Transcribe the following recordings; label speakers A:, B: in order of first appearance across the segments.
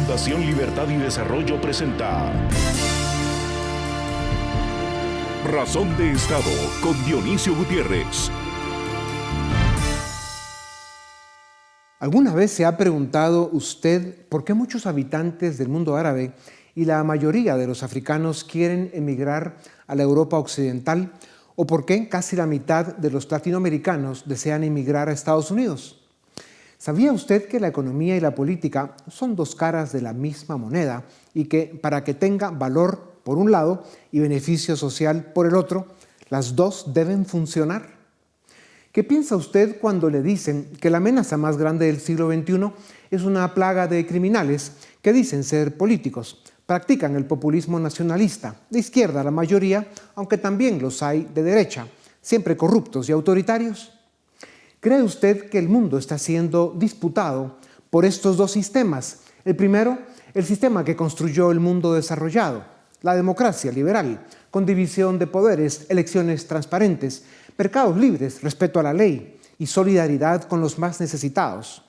A: Fundación Libertad y Desarrollo presenta Razón de Estado con Dionisio Gutiérrez.
B: ¿Alguna vez se ha preguntado usted por qué muchos habitantes del mundo árabe y la mayoría de los africanos quieren emigrar a la Europa occidental? ¿O por qué casi la mitad de los latinoamericanos desean emigrar a Estados Unidos? ¿Sabía usted que la economía y la política son dos caras de la misma moneda y que para que tenga valor por un lado y beneficio social por el otro, las dos deben funcionar? ¿Qué piensa usted cuando le dicen que la amenaza más grande del siglo XXI es una plaga de criminales que dicen ser políticos? Practican el populismo nacionalista, de izquierda la mayoría, aunque también los hay de derecha, siempre corruptos y autoritarios. ¿Cree usted que el mundo está siendo disputado por estos dos sistemas? El primero, el sistema que construyó el mundo desarrollado, la democracia liberal, con división de poderes, elecciones transparentes, mercados libres, respeto a la ley y solidaridad con los más necesitados.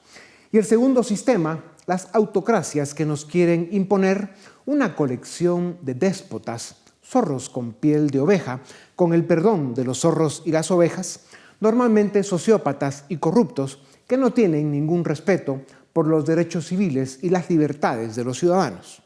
B: Y el segundo sistema, las autocracias que nos quieren imponer una colección de déspotas, zorros con piel de oveja, con el perdón de los zorros y las ovejas, normalmente sociópatas y corruptos que no tienen ningún respeto por los derechos civiles y las libertades de los ciudadanos.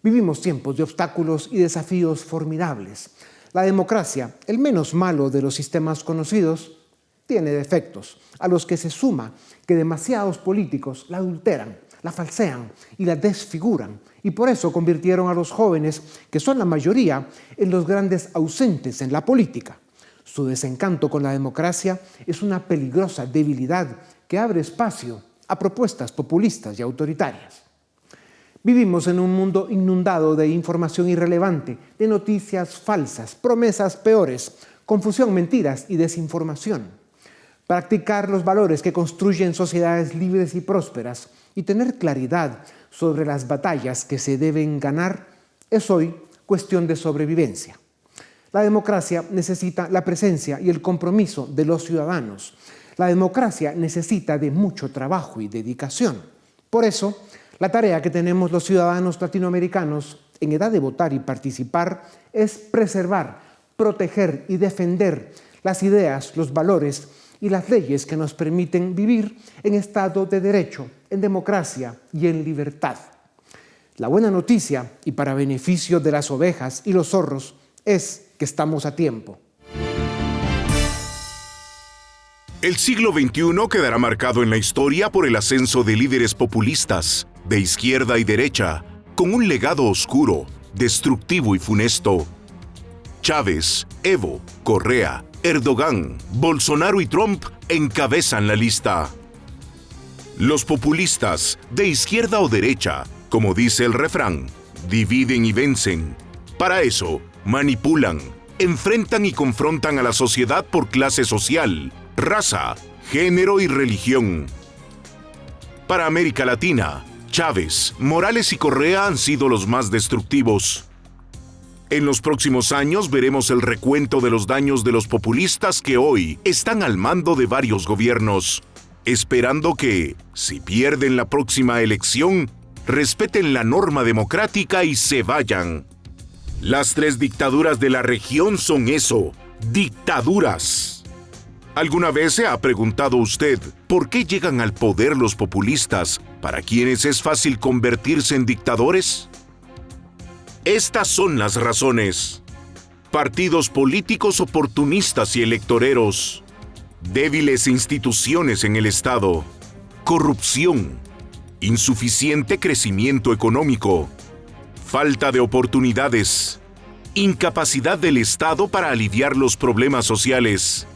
B: Vivimos tiempos de obstáculos y desafíos formidables. La democracia, el menos malo de los sistemas conocidos, tiene defectos, a los que se suma que demasiados políticos la adulteran, la falsean y la desfiguran, y por eso convirtieron a los jóvenes, que son la mayoría, en los grandes ausentes en la política. Su desencanto con la democracia es una peligrosa debilidad que abre espacio a propuestas populistas y autoritarias. Vivimos en un mundo inundado de información irrelevante, de noticias falsas, promesas peores, confusión, mentiras y desinformación. Practicar los valores que construyen sociedades libres y prósperas y tener claridad sobre las batallas que se deben ganar es hoy cuestión de sobrevivencia. La democracia necesita la presencia y el compromiso de los ciudadanos. La democracia necesita de mucho trabajo y dedicación. Por eso, la tarea que tenemos los ciudadanos latinoamericanos en edad de votar y participar es preservar, proteger y defender las ideas, los valores y las leyes que nos permiten vivir en Estado de Derecho, en democracia y en libertad. La buena noticia, y para beneficio de las ovejas y los zorros, es que estamos a tiempo.
A: El siglo XXI quedará marcado en la historia por el ascenso de líderes populistas, de izquierda y derecha, con un legado oscuro, destructivo y funesto. Chávez, Evo, Correa, Erdogan, Bolsonaro y Trump encabezan la lista. Los populistas, de izquierda o derecha, como dice el refrán, dividen y vencen. Para eso, manipulan, enfrentan y confrontan a la sociedad por clase social, raza, género y religión. Para América Latina, Chávez, Morales y Correa han sido los más destructivos. En los próximos años veremos el recuento de los daños de los populistas que hoy están al mando de varios gobiernos, esperando que, si pierden la próxima elección, respeten la norma democrática y se vayan. Las tres dictaduras de la región son eso, dictaduras. ¿Alguna vez se ha preguntado usted por qué llegan al poder los populistas para quienes es fácil convertirse en dictadores? Estas son las razones. Partidos políticos oportunistas y electoreros, débiles instituciones en el Estado, corrupción, insuficiente crecimiento económico, falta de oportunidades, incapacidad del Estado para aliviar los problemas sociales,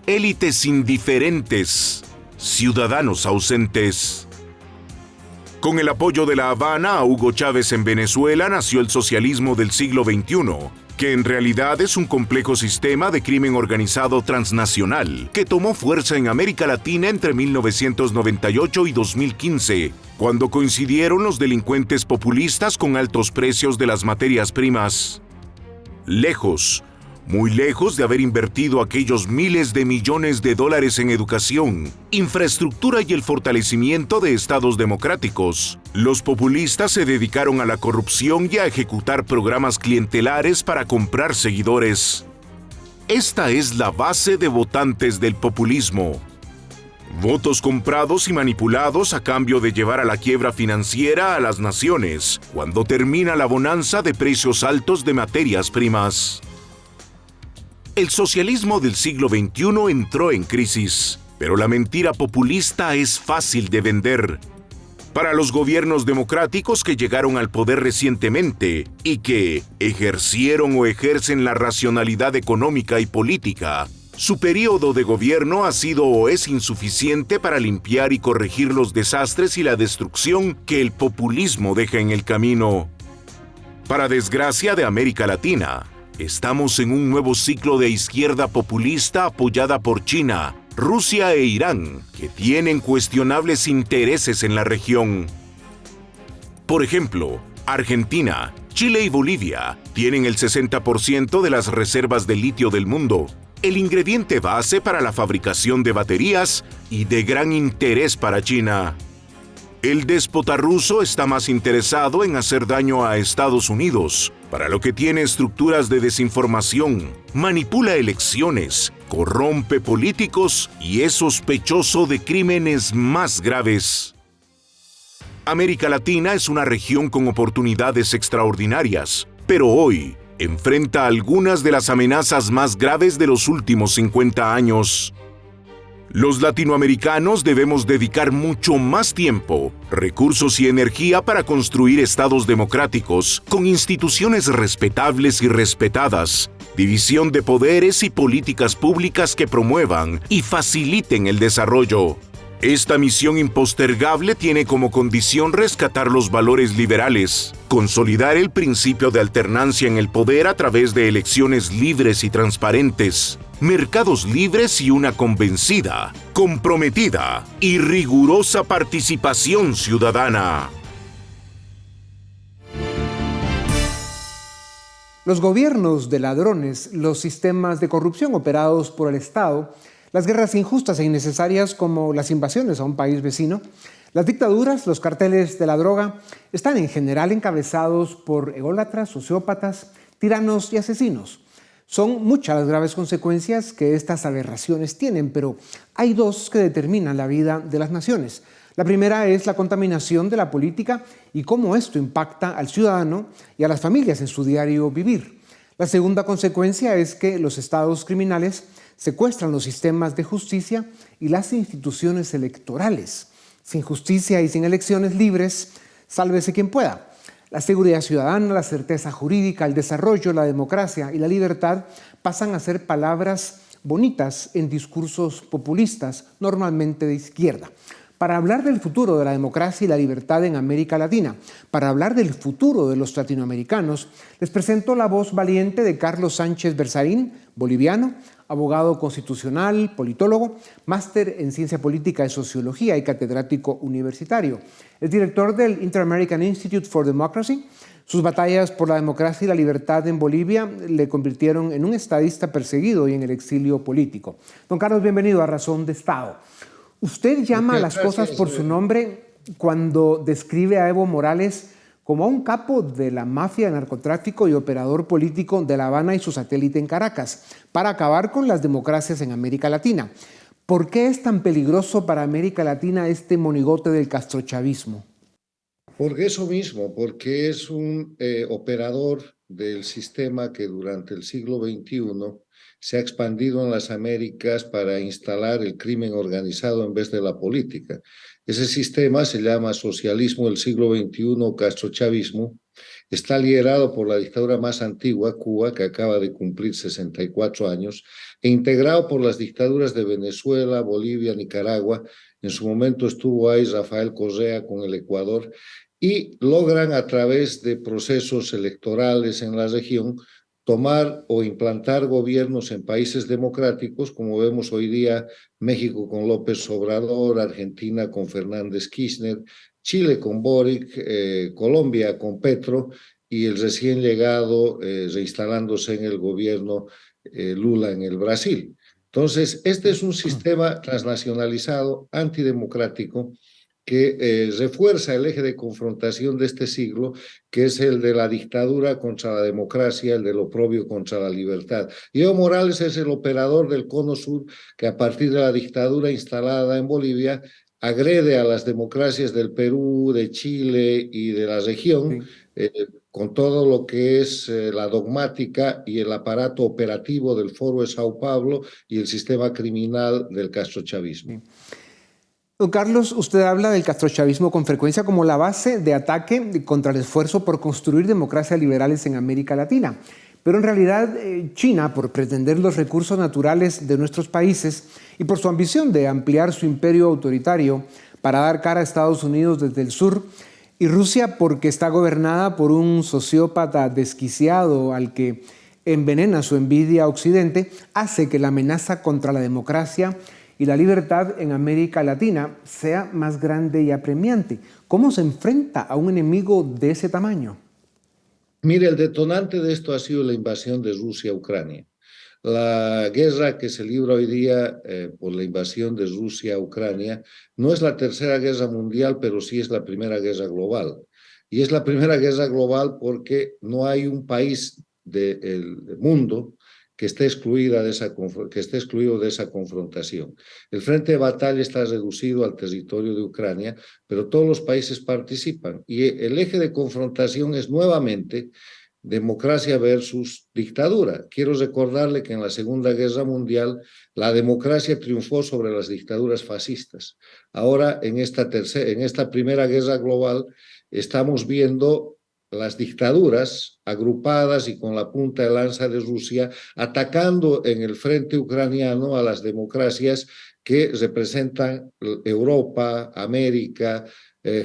A: élites indiferentes, ciudadanos ausentes. Con el apoyo de La Habana a Hugo Chávez en Venezuela nació el socialismo del siglo XXI, que en realidad es un complejo sistema de crimen organizado transnacional que tomó fuerza en América Latina entre 1998 y 2015, cuando coincidieron los delincuentes populistas con altos precios de las materias primas. Lejos, muy lejos de haber invertido aquellos miles de millones de dólares en educación, infraestructura y el fortalecimiento de estados democráticos. Los populistas se dedicaron a la corrupción y a ejecutar programas clientelares para comprar seguidores. Esta es la base de votantes del populismo. Votos comprados y manipulados a cambio de llevar a la quiebra financiera a las naciones, cuando termina la bonanza de precios altos de materias primas. El socialismo del siglo XXI entró en crisis, pero la mentira populista es fácil de vender. Para los gobiernos democráticos que llegaron al poder recientemente y que ejercieron o ejercen la racionalidad económica y política, su periodo de gobierno ha sido o es insuficiente para limpiar y corregir los desastres y la destrucción que el populismo deja en el camino. Para desgracia de América Latina, estamos en un nuevo ciclo de izquierda populista apoyada por China, Rusia e Irán, que tienen cuestionables intereses en la región. Por ejemplo, Argentina, Chile y Bolivia tienen el 60% de las reservas de litio del mundo, el ingrediente base para la fabricación de baterías y de gran interés para China. El déspota ruso está más interesado en hacer daño a Estados Unidos, para lo que tiene estructuras de desinformación, manipula elecciones, corrompe políticos y es sospechoso de crímenes más graves. América Latina es una región con oportunidades extraordinarias, pero hoy enfrenta algunas de las amenazas más graves de los últimos 50 años. Los latinoamericanos debemos dedicar mucho más tiempo, recursos y energía para construir estados democráticos, con instituciones respetables y respetadas, división de poderes y políticas públicas que promuevan y faciliten el desarrollo. Esta misión impostergable tiene como condición rescatar los valores liberales, consolidar el principio de alternancia en el poder a través de elecciones libres y transparentes, mercados libres y una convencida, comprometida y rigurosa participación ciudadana.
B: Los gobiernos de ladrones, los sistemas de corrupción operados por el Estado, las guerras injustas e innecesarias como las invasiones a un país vecino, las dictaduras, los carteles de la droga, están en general encabezados por ególatras, sociópatas, tiranos y asesinos. Son muchas las graves consecuencias que estas aberraciones tienen, pero hay dos que determinan la vida de las naciones. La primera es la contaminación de la política y cómo esto impacta al ciudadano y a las familias en su diario vivir. La segunda consecuencia es que los estados criminales secuestran los sistemas de justicia y las instituciones electorales. Sin justicia y sin elecciones libres, sálvese quien pueda. La seguridad ciudadana, la certeza jurídica, el desarrollo, la democracia y la libertad pasan a ser palabras bonitas en discursos populistas, normalmente de izquierda. Para hablar del futuro de la democracia y la libertad en América Latina, para hablar del futuro de los latinoamericanos, les presento la voz valiente de Carlos Sánchez Berzaín, boliviano, abogado constitucional, politólogo, máster en ciencia política y sociología y catedrático universitario. Es director del Inter-American Institute for Democracy. Sus batallas por la democracia y la libertad en Bolivia le convirtieron en un estadista perseguido y en el exilio político. Don Carlos, bienvenido a Razón de Estado. Usted llama a las cosas por su nombre cuando describe a Evo Morales como a un capo de la mafia de narcotráfico y operador político de La Habana y su satélite en Caracas, para acabar con las democracias en América Latina. ¿Por qué es tan peligroso para América Latina este monigote del castrochavismo?
C: Porque eso mismo, porque es un operador del sistema que durante el siglo XXI se ha expandido en las Américas para instalar el crimen organizado en vez de la política. Ese sistema se llama socialismo del siglo XXI, castrochavismo. Está liderado por la dictadura más antigua, Cuba, que acaba de cumplir 64 años, e integrado por las dictaduras de Venezuela, Bolivia, Nicaragua. En su momento estuvo ahí Rafael Correa con el Ecuador, y logran a través de procesos electorales en la región tomar o implantar gobiernos en países democráticos, como vemos hoy día México con López Obrador, Argentina con Fernández Kirchner, Chile con Boric, Colombia con Petro y el recién llegado reinstalándose en el gobierno Lula en el Brasil. Entonces, este es un sistema transnacionalizado, antidemocrático, que refuerza el eje de confrontación de este siglo, que es el de la dictadura contra la democracia, el del oprobio contra la libertad. Y Evo Morales es el operador del Cono Sur, que a partir de la dictadura instalada en Bolivia, agrede a las democracias del Perú, de Chile y de la región,
B: Sí.
C: con todo lo que es la dogmática y el aparato operativo del Foro de Sao Paulo y el sistema criminal del castrochavismo.
B: Sí. Don Carlos, usted habla del castrochavismo con frecuencia como la base de ataque contra el esfuerzo por construir democracias liberales en América Latina. Pero en realidad China, por pretender los recursos naturales de nuestros países y por su ambición de ampliar su imperio autoritario para dar cara a Estados Unidos desde el sur, y Rusia porque está gobernada por un sociópata desquiciado al que envenena su envidia a Occidente, hace que la amenaza contra la democracia y la libertad en América Latina sea más grande y apremiante. ¿Cómo se enfrenta a un enemigo de ese tamaño?
C: Mire, el detonante de esto ha sido la invasión de Rusia a Ucrania. La guerra que se libra hoy día por la invasión de Rusia a Ucrania no es la tercera guerra mundial, pero sí es la primera guerra global. Y es la primera guerra global porque no hay un país del mundo que esté, que esté excluido de esa confrontación. El frente de batalla está reducido al territorio de Ucrania, pero todos los países participan. Y el eje de confrontación es nuevamente democracia versus dictadura. Quiero recordarle que en la Segunda Guerra Mundial la democracia triunfó sobre las dictaduras fascistas. Ahora, en esta primera guerra global, estamos viendo las dictaduras agrupadas y con la punta de lanza de Rusia atacando en el frente ucraniano a las democracias que representan Europa, América,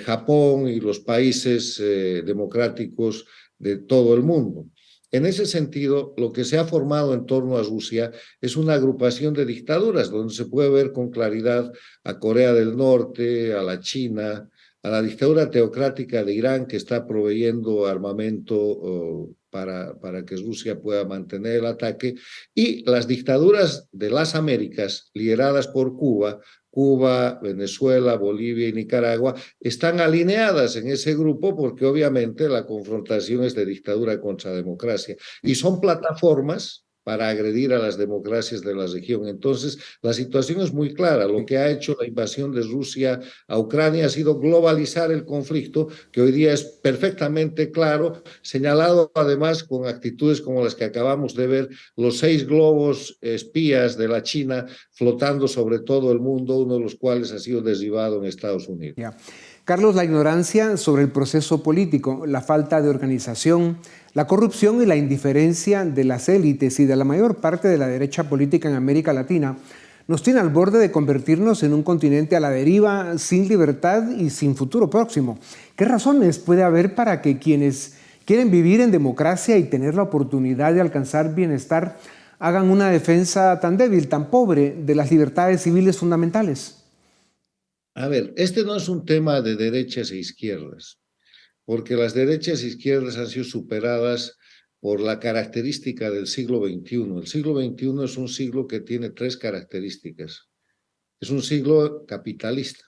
C: Japón y los países democráticos de todo el mundo. En ese sentido, lo que se ha formado en torno a Rusia es una agrupación de dictaduras, donde se puede ver con claridad a Corea del Norte, a la China, a la dictadura teocrática de Irán, que está proveyendo armamento para que Rusia pueda mantener el ataque, y las dictaduras de las Américas, lideradas por Cuba, Venezuela, Bolivia y Nicaragua, están alineadas en ese grupo porque obviamente la confrontación es de dictadura contra democracia y son plataformas para agredir a las democracias de la región. Entonces, la situación es muy clara. Lo que ha hecho la invasión de Rusia a Ucrania ha sido globalizar el conflicto, que hoy día es perfectamente claro, señalado además con actitudes como las que acabamos de ver, los 6 globos espías de la China flotando sobre todo el mundo, uno de los cuales ha sido derribado en Estados Unidos.
B: Yeah. Carlos, la ignorancia sobre el proceso político, la falta de organización, la corrupción y la indiferencia de las élites y de la mayor parte de la derecha política en América Latina nos tiene al borde de convertirnos en un continente a la deriva, sin libertad y sin futuro próximo. ¿Qué razones puede haber para que quienes quieren vivir en democracia y tener la oportunidad de alcanzar bienestar hagan una defensa tan débil, tan pobre de las libertades civiles fundamentales?
C: A ver, este no es un tema de derechas e izquierdas, porque las derechas e izquierdas han sido superadas por la característica del siglo XXI. El siglo XXI es un siglo que tiene 3 características. Es un siglo capitalista.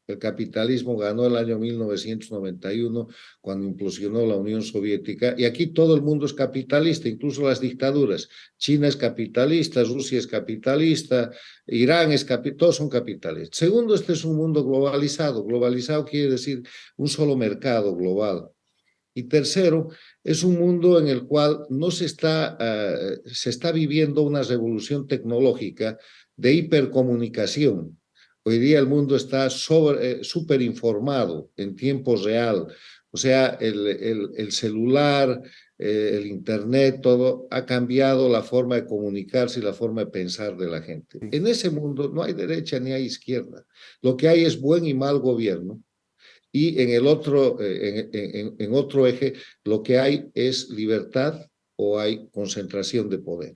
C: El capitalismo ganó el año 1991 cuando implosionó la Unión Soviética y aquí todo el mundo es capitalista, incluso las dictaduras. China es capitalista, Rusia es capitalista, Irán es capitalista, todos son capitalistas. Segundo, este es un mundo globalizado. Globalizado quiere decir un solo mercado global. Y tercero, es un mundo en el cual no se está viviendo una revolución tecnológica de hipercomunicación. Hoy día el mundo está súper informado en tiempo real. O sea, el celular, el internet, todo ha cambiado la forma de comunicarse y la forma de pensar de la gente.
B: Sí.
C: En ese mundo no hay derecha ni hay izquierda. Lo que hay es buen y mal gobierno. Y en otro eje, lo que hay es libertad o hay concentración de poder.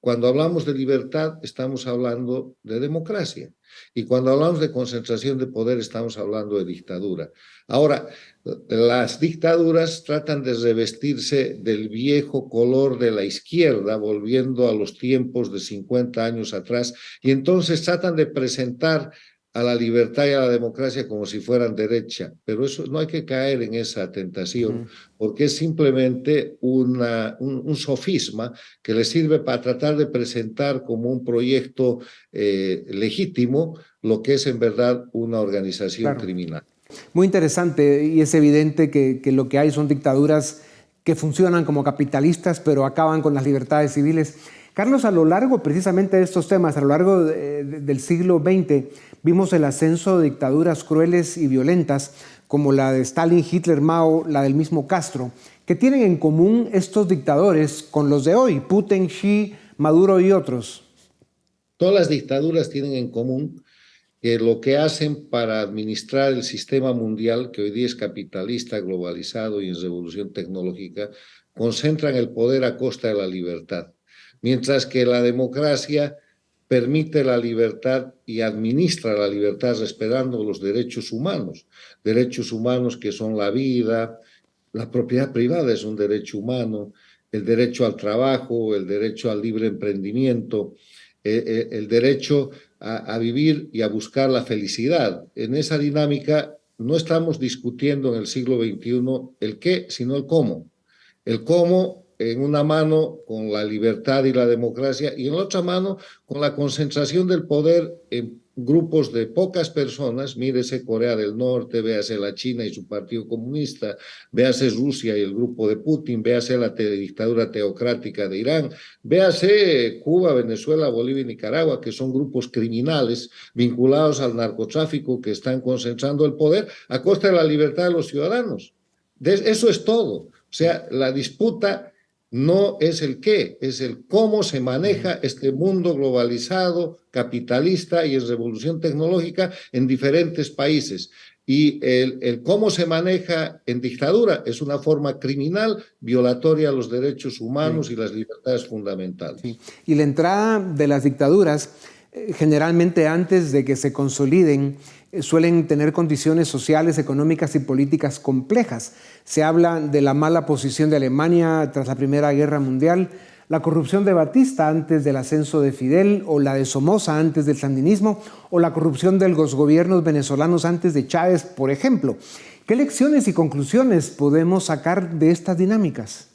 C: Cuando hablamos de libertad, estamos hablando de democracia. Y cuando hablamos de concentración de poder, estamos hablando de dictadura. Ahora, las dictaduras tratan de revestirse del viejo color de la izquierda, volviendo a los tiempos de 50 años atrás, y entonces tratan de presentar a la libertad y a la democracia como si fueran derecha, pero eso no hay que caer en esa tentación, porque es simplemente un sofisma que le sirve para tratar de presentar como un proyecto legítimo lo que es en verdad una organización criminal.
B: Muy interesante, y es evidente que lo que hay son dictaduras que funcionan como capitalistas, pero acaban con las libertades civiles. Carlos, a lo largo precisamente de estos temas, a lo largo del siglo XX, vimos el ascenso de dictaduras crueles y violentas, como la de Stalin, Hitler, Mao, la del mismo Castro. ¿Qué tienen en común estos dictadores con los de hoy, Putin, Xi, Maduro y otros?
C: Todas las dictaduras tienen en común que lo que hacen para administrar el sistema mundial, que hoy día es capitalista, globalizado y en revolución tecnológica, concentran el poder a costa de la libertad. Mientras que la democracia permite la libertad y administra la libertad respetando los derechos humanos que son la vida, la propiedad privada es un derecho humano, el derecho al trabajo, el derecho al libre emprendimiento, el derecho a vivir y a buscar la felicidad. En esa dinámica no estamos discutiendo en el siglo XXI el qué, sino el cómo. El cómo en una mano con la libertad y la democracia y en la otra mano con la concentración del poder en grupos de pocas personas, mírese Corea del Norte, véase la China y su partido comunista, véase Rusia y el grupo de Putin, véase la dictadura teocrática de Irán, véase Cuba, Venezuela, Bolivia y Nicaragua, que son grupos criminales vinculados al narcotráfico que están concentrando el poder a costa de la libertad de los ciudadanos. Eso es todo. O sea, la disputa no es el qué, es el cómo se maneja este mundo globalizado, capitalista y en revolución tecnológica en diferentes países. Y el cómo se maneja en dictadura es una forma criminal violatoria a los derechos humanos y las libertades fundamentales.
B: Sí. Y la entrada de las dictaduras, generalmente antes de que se consoliden, suelen tener condiciones sociales, económicas y políticas complejas. Se habla de la mala posición de Alemania tras la Primera Guerra Mundial, la corrupción de Batista antes del ascenso de Fidel, o la de Somoza antes del sandinismo, o la corrupción de los gobiernos venezolanos antes de Chávez, por ejemplo. ¿Qué lecciones y conclusiones podemos sacar de estas dinámicas?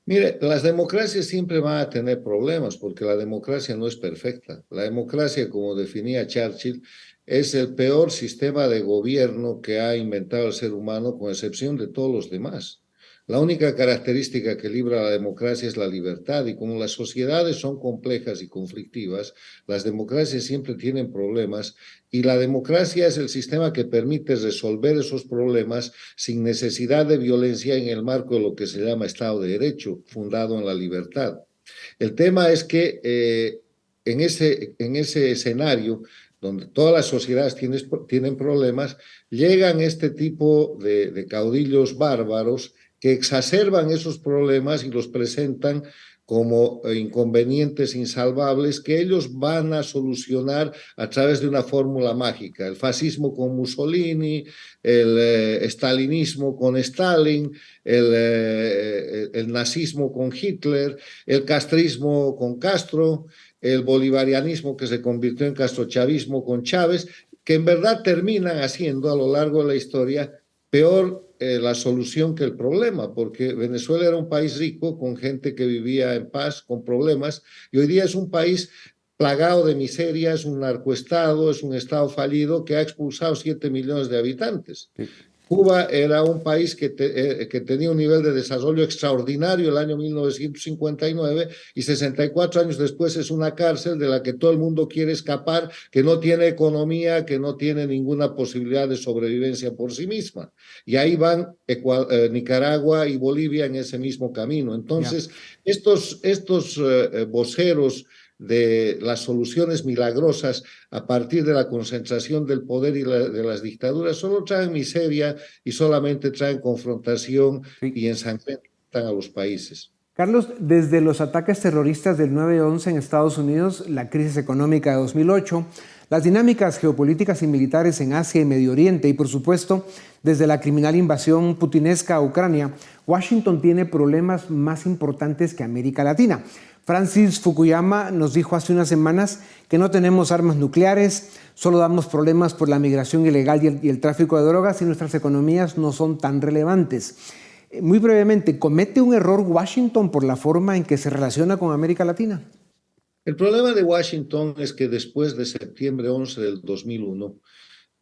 C: Mire, las democracias siempre van a tener problemas porque la democracia no es perfecta. La democracia, como definía Churchill, es el peor sistema de gobierno que ha inventado el ser humano, con excepción de todos los demás. La única característica que libra la democracia es la libertad, y como las sociedades son complejas y conflictivas, las democracias siempre tienen problemas, y la democracia es el sistema que permite resolver esos problemas sin necesidad de violencia en el marco de lo que se llama Estado de Derecho, fundado en la libertad. El tema es que en ese escenario, donde todas las sociedades tienen problemas, llegan este tipo de caudillos bárbaros que exacerban esos problemas y los presentan como inconvenientes insalvables que ellos van a solucionar a través de una fórmula mágica. El fascismo con Mussolini, el stalinismo con Stalin, el nazismo con Hitler, el castrismo con Castro, el bolivarianismo que se convirtió en castrochavismo con Chávez, que en verdad terminan haciendo a lo largo de la historia peor la solución que el problema, porque Venezuela era un país rico, con gente que vivía en paz, con problemas, y hoy día es un país plagado de miseria, es un narcoestado, es un estado fallido que ha expulsado 7 millones de habitantes. Sí. Cuba era un país que tenía un nivel de desarrollo extraordinario el año 1959 y 64 años después es una cárcel de la que todo el mundo quiere escapar, que no tiene economía, que no tiene ninguna posibilidad de sobrevivencia por sí misma. Y ahí van Nicaragua y Bolivia en ese mismo camino. Entonces, estos voceros de las soluciones milagrosas a partir de la concentración del poder y de las dictaduras solo traen miseria y solamente traen confrontación y ensangrentan a los países.
B: Carlos, desde los ataques terroristas del 9/11 en Estados Unidos, la crisis económica de 2008, las dinámicas geopolíticas y militares en Asia y Medio Oriente y, por supuesto, desde la criminal invasión putinesca a Ucrania, Washington tiene problemas más importantes que América Latina. Francis Fukuyama nos dijo hace unas semanas que no tenemos armas nucleares, solo damos problemas por la migración ilegal y el tráfico de drogas y nuestras economías no son tan relevantes. Muy brevemente, ¿comete un error Washington por la forma en que se relaciona con América Latina?
C: El problema de Washington es que después de septiembre 11 del 2001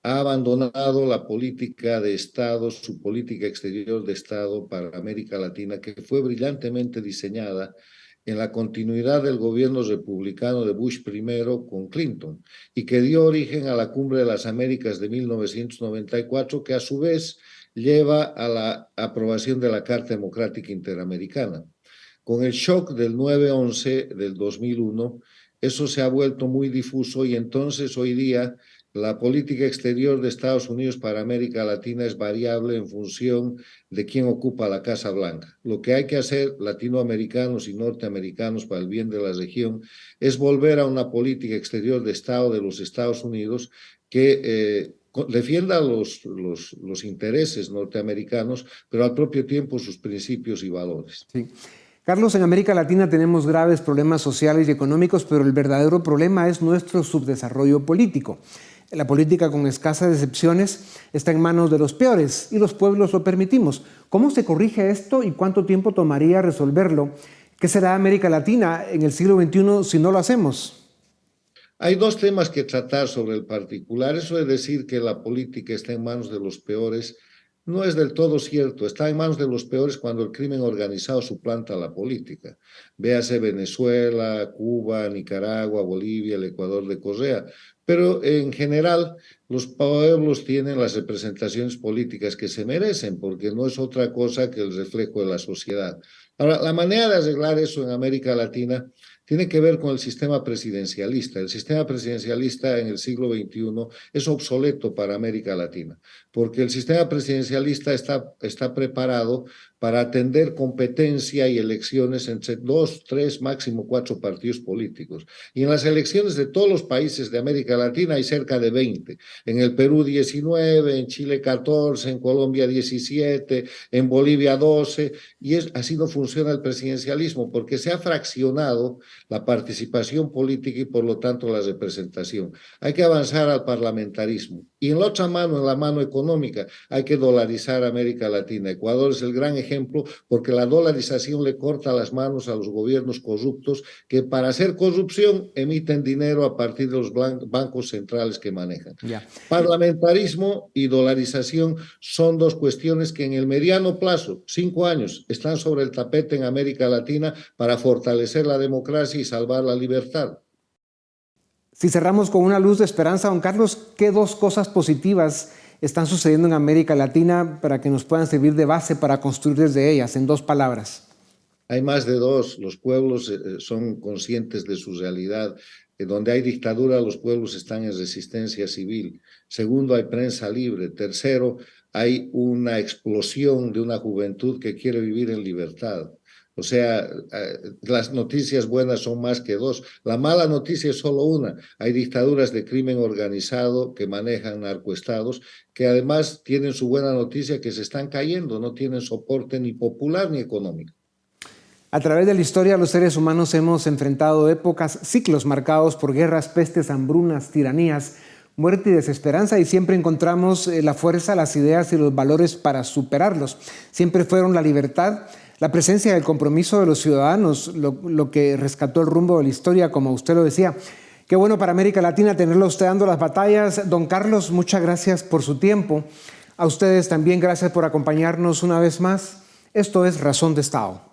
C: ha abandonado la política de Estado, su política exterior de Estado para América Latina, que fue brillantemente diseñada en la continuidad del gobierno republicano de Bush primero con Clinton y que dio origen a la Cumbre de las Américas de 1994, que a su vez lleva a la aprobación de la Carta Democrática Interamericana. Con el shock del 9/11 del 2001, eso se ha vuelto muy difuso y entonces hoy día la política exterior de Estados Unidos para América Latina es variable en función de quién ocupa la Casa Blanca. Lo que hay que hacer latinoamericanos y norteamericanos para el bien de la región es volver a una política exterior de Estado de los Estados Unidos que defienda los intereses norteamericanos, pero al propio tiempo sus principios y valores.
B: Sí. Carlos, en América Latina tenemos graves problemas sociales y económicos, pero el verdadero problema es nuestro subdesarrollo político. La política, con escasas excepciones, está en manos de los peores y los pueblos lo permitimos. ¿Cómo se corrige esto y cuánto tiempo tomaría resolverlo? ¿Qué será América Latina en el siglo XXI si no lo hacemos?
C: Hay dos temas que tratar sobre el particular. Eso de decir que la política está en manos de los peores no es del todo cierto. Está en manos de los peores cuando el crimen organizado suplanta la política. Véase Venezuela, Cuba, Nicaragua, Bolivia, el Ecuador de Correa. Pero en general los pueblos tienen las representaciones políticas que se merecen, porque no es otra cosa que el reflejo de la sociedad. Ahora, la manera de arreglar eso en América Latina tiene que ver con el sistema presidencialista. El sistema presidencialista en el siglo XXI es obsoleto para América Latina, porque el sistema presidencialista está preparado para atender competencia y elecciones entre 2, 3, máximo 4 partidos políticos. Y en las elecciones de todos los países de América Latina hay cerca de 20. En el Perú 19, en Chile 14, en Colombia 17, en Bolivia 12. Y así no funciona el presidencialismo, porque se ha fraccionado la participación política y por lo tanto la representación. Hay que avanzar al parlamentarismo. Y en la otra mano, en la mano económica, hay que dolarizar América Latina. Ecuador es el gran ejemplo porque la dolarización le corta las manos a los gobiernos corruptos que para hacer corrupción emiten dinero a partir de los bancos centrales que manejan. Yeah. Parlamentarismo y dolarización son dos cuestiones que en el mediano plazo, 5 años, están sobre el tapete en América Latina para fortalecer la democracia y salvar la libertad.
B: Si cerramos con una luz de esperanza, don Carlos, ¿qué dos cosas positivas están sucediendo en América Latina para que nos puedan servir de base para construir desde ellas, en 2 palabras?
C: Hay más de 2. Los pueblos son conscientes de su realidad. Donde hay dictadura, los pueblos están en resistencia civil. Segundo, hay prensa libre. Tercero, hay una explosión de una juventud que quiere vivir en libertad. O sea, las noticias buenas son más que 2. La mala noticia es solo una. Hay dictaduras de crimen organizado que manejan narcoestados, que además tienen su buena noticia que se están cayendo, no tienen soporte ni popular ni económico.
B: A través de la historia, los seres humanos hemos enfrentado épocas, ciclos marcados por guerras, pestes, hambrunas, tiranías, muerte y desesperanza, y siempre encontramos la fuerza, las ideas y los valores para superarlos. Siempre fueron la libertad, la presencia del compromiso de los ciudadanos, lo que rescató el rumbo de la historia, como usted lo decía. Qué bueno para América Latina tenerlo usted dando las batallas. Don Carlos, muchas gracias por su tiempo. A ustedes también gracias por acompañarnos una vez más. Esto es Razón de Estado.